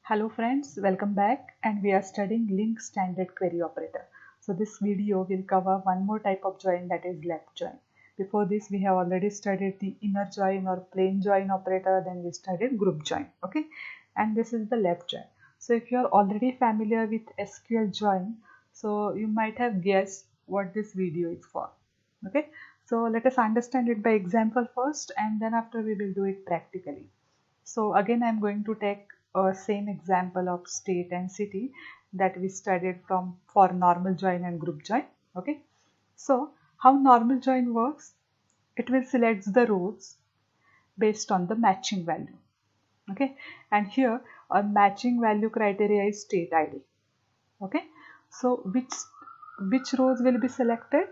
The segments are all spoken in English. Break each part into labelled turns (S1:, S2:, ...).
S1: Hello friends, welcome back, and we are studying link standard query operator. So this video will cover one more type of join, that is left join. Before this we have already studied the inner join or plain join operator, then we studied group join, okay? And this is the left join. So if you are already familiar with SQL join, so you might have guessed what this video is for, okay? So let us understand it by example first, and then after we will do it practically. So again, I'm going to take a same example of state and city that we studied from for normal join and group join. Okay. So how normal join works? It will select the rows based on the matching value. Okay. And here a matching value criteria is state ID. Okay. So which rows will be selected?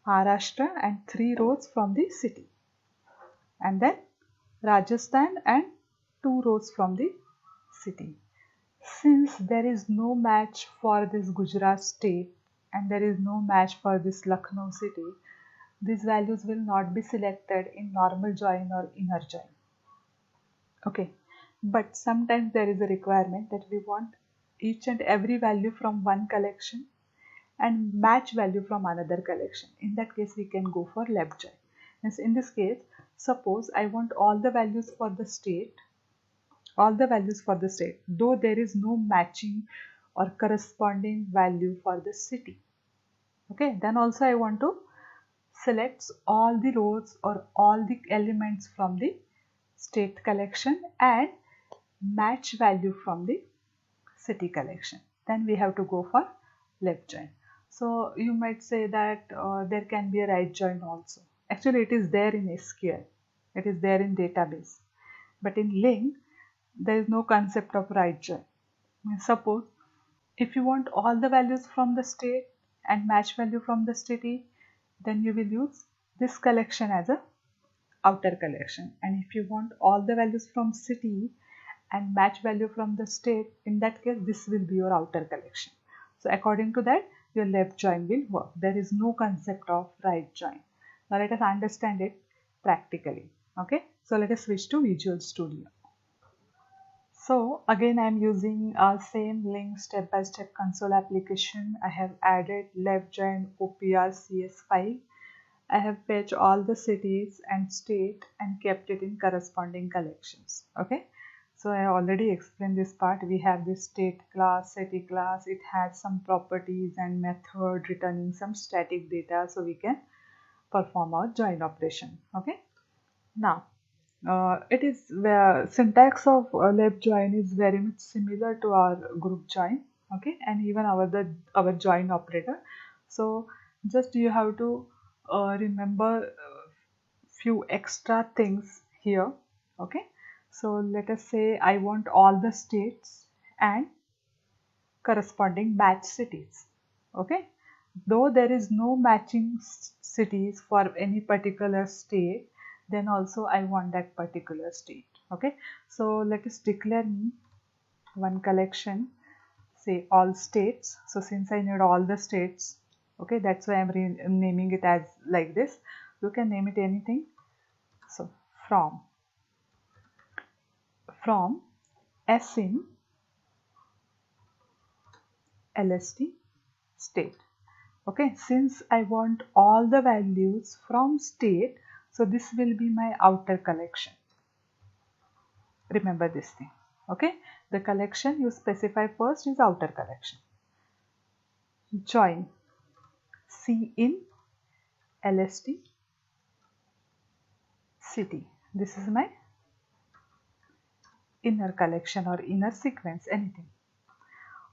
S1: Maharashtra and 3 rows from the city. And then Rajasthan and 2 rows from the city. Since there is no match for this Gujarat state and there is no match for this Lucknow city, these values will not be selected in normal join or inner join. Okay, but sometimes there is a requirement that we want each and every value from one collection and match value from another collection. In that case, we can go for left join. In this case, suppose I want all the values for the state, though there is no matching or corresponding value for the city. Okay, then also I want to select all the rows or all the elements from the state collection and match value from the city collection. Then we have to go for left join. So you might say that there can be a right join also. Actually, it is there in SQL. It is there in database. But in link, there is no concept of right join. Suppose if you want all the values from the state and match value from the city, then you will use this collection as a outer collection. And if you want all the values from city and match value from the state, in that case this will be your outer collection. So according to that, your left join will work. There is no concept of right join. Now let us understand it practically. Okay, so let us switch to Visual Studio. So again, I'm using same link step-by-step console application. I have added left join OPR/CS file. I have fetched all the cities and state and kept it in corresponding collections. Okay. So I already explained this part. We have this state class, city class. It has some properties and method returning some static data, so we can perform our join operation. Okay. Now, it is where syntax of left join is very much similar to our group join, okay, and even our join operator. So just you have to remember few extra things here, okay. So let us say I want all the states and corresponding match cities, okay. Though there is no matching cities for any particular state, then also I want that particular state, okay. So let us declare one collection, say all states. So since I need all the states, okay, that's why I'm naming it as like this. You can name it anything. So from S in LST state. Okay, since I want all the values from state, so this will be my outer collection. Remember this thing. Okay, the collection you specify first is outer collection. Join C in LST city. This is my inner collection or inner sequence, anything.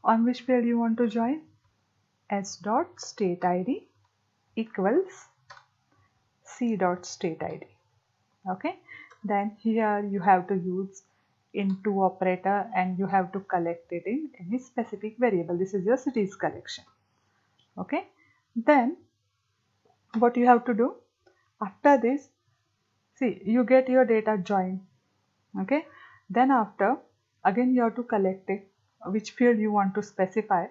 S1: On which field you want to join? S dot state ID equals C dot state ID. Okay, then here you have to use into operator and you have to collect it in any specific variable. This is your cities collection. Okay, then what you have to do after this, see, you get your data join. Okay, then after again you have to collect it, which field you want to specify,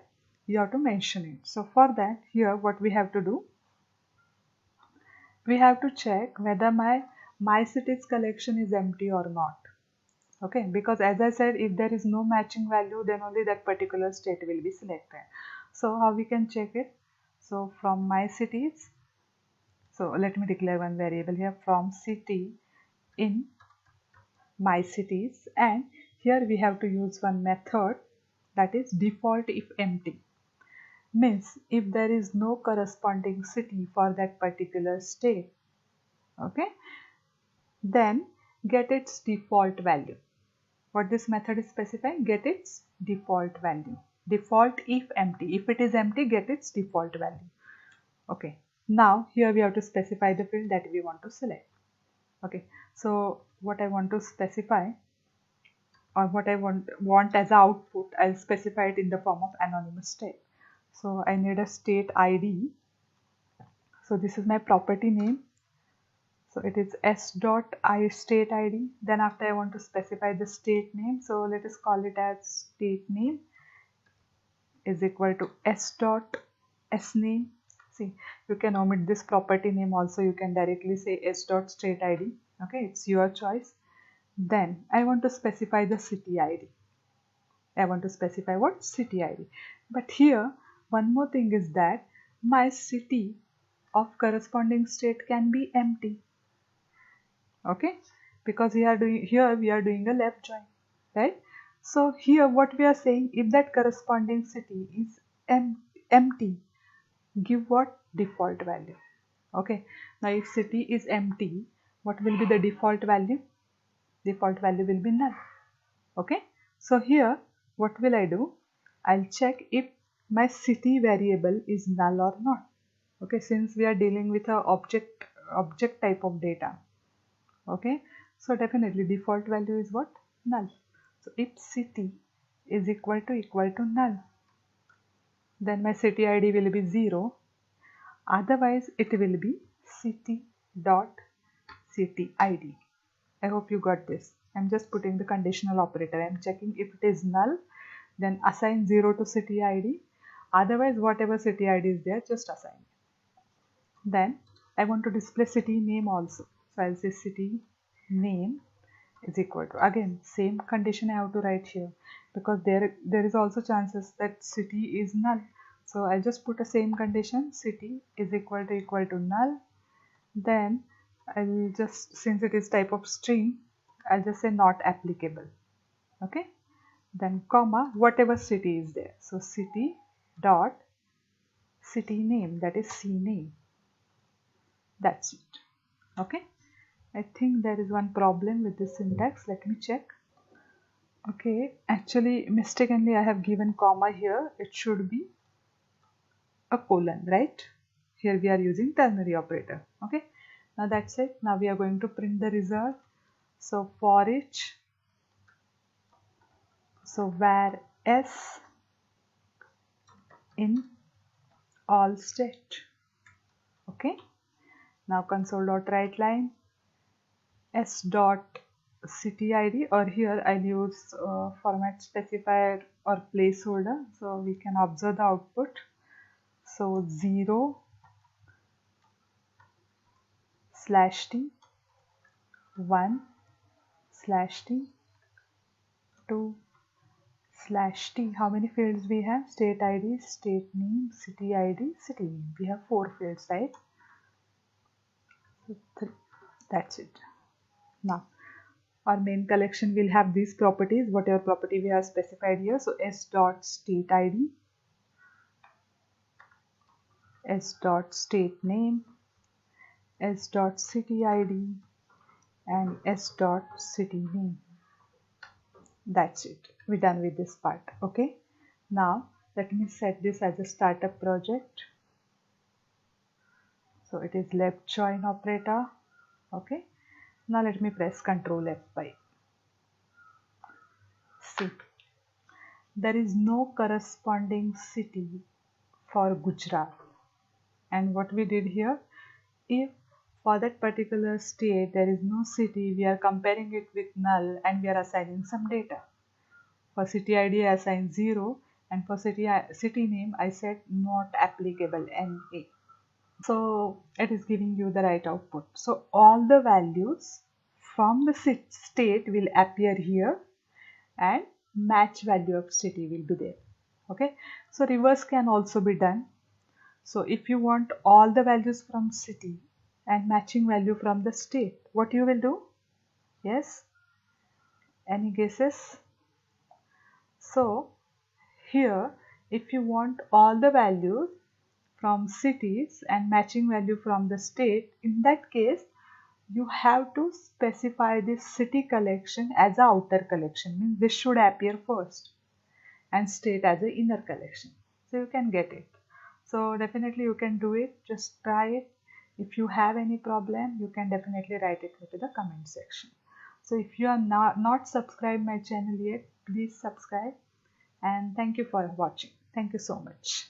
S1: you have to mention it. So for that, here what we have to do, we have to check whether my cities collection is empty or not. Okay, because as I said, if there is no matching value, then only that particular state will be selected. So how we can check it? So from my cities, so let me declare one variable here, from city in my cities, and here we have to use one method, that is default if empty. Means if there is no corresponding city for that particular state, okay, then get its default value. What this method is specifying, get its default value. Default if empty. If it is empty, get its default value. Okay. Now here we have to specify the field that we want to select. Okay. So what I want to specify, or what I want as output, I'll specify it in the form of anonymous state. So I need a state ID. So this is my property name. So it is s dot I state ID. Then after I want to specify the state name. So let us call it as state name is equal to s dot s name. See, you can omit this property name also. You can directly say s dot state ID. Okay, it's your choice. Then I want to specify the city ID. I want to specify what? City ID. But here one more thing is that my city of corresponding state can be empty. Okay, because we are doing a left join, right? So here what we are saying, if that corresponding city is empty, give what? Default value. Okay, now if city is empty, what will be the default value? Default value will be null. Okay, so here what will I do? I'll check if my city variable is null or not. Okay, since we are dealing with a object type of data. Okay, so definitely default value is what? Null. So if city is equal to null, then my city ID will be 0. Otherwise it will be city dot city ID. I hope you got this. I'm just putting the conditional operator. I'm checking if it is null, then assign 0 to city ID. Otherwise whatever city ID is there, just assign. Then I want to display city name also. So I'll say city name is equal to, again same condition I have to write here, because there is also chances that city is null. So I'll just put a same condition, city is equal to null. Then I'll just, since it is type of string, I'll just say not applicable. Okay, then comma whatever city is there. So city dot city name, that is C name. That's it. Okay, I think there is one problem with this syntax. Let me check. Okay, actually mistakenly I have given comma here. It should be a colon, right? Here we are using ternary operator. Okay, now that's it. Now we are going to print the result. So for each, so var s in all state. Okay, now console.writeLine s dot city ID, or here I'll use format specifier or placeholder, so we can observe the output. So 0 slash t, 1 slash t, 2 slash t. How many fields we have? State ID, state name, city ID, city name. We have 4 fields, right? So 3. That's it. Now our main collection will have these properties, whatever property we have specified here. So s dot state ID, s dot state name, s dot city ID, and s dot city name. That's it. We're done with this part. Okay, now let me set this as a startup project. So it is left join operator. Okay, now let me press Ctrl F5. See, there is no corresponding city for Gujarat. And what we did here, if for that particular state there is no city, we are comparing it with null and we are assigning some data. For city ID I assigned 0, and for city name I said not applicable, NA. So it is giving you the right output. So all the values from the state will appear here and match value of city will be there. Okay, so reverse can also be done. So if you want all the values from city and matching value from the state, what you will do? Yes, any guesses? So here, if you want all the values from cities and matching value from the state, in that case you have to specify this city collection as a outer collection, means this should appear first, and state as a inner collection. So you can get it. So definitely you can do it. Just try it. If you have any problem, you can definitely write it into the comment section. So if you are not subscribed my channel yet, please subscribe, and thank you for watching. Thank you so much.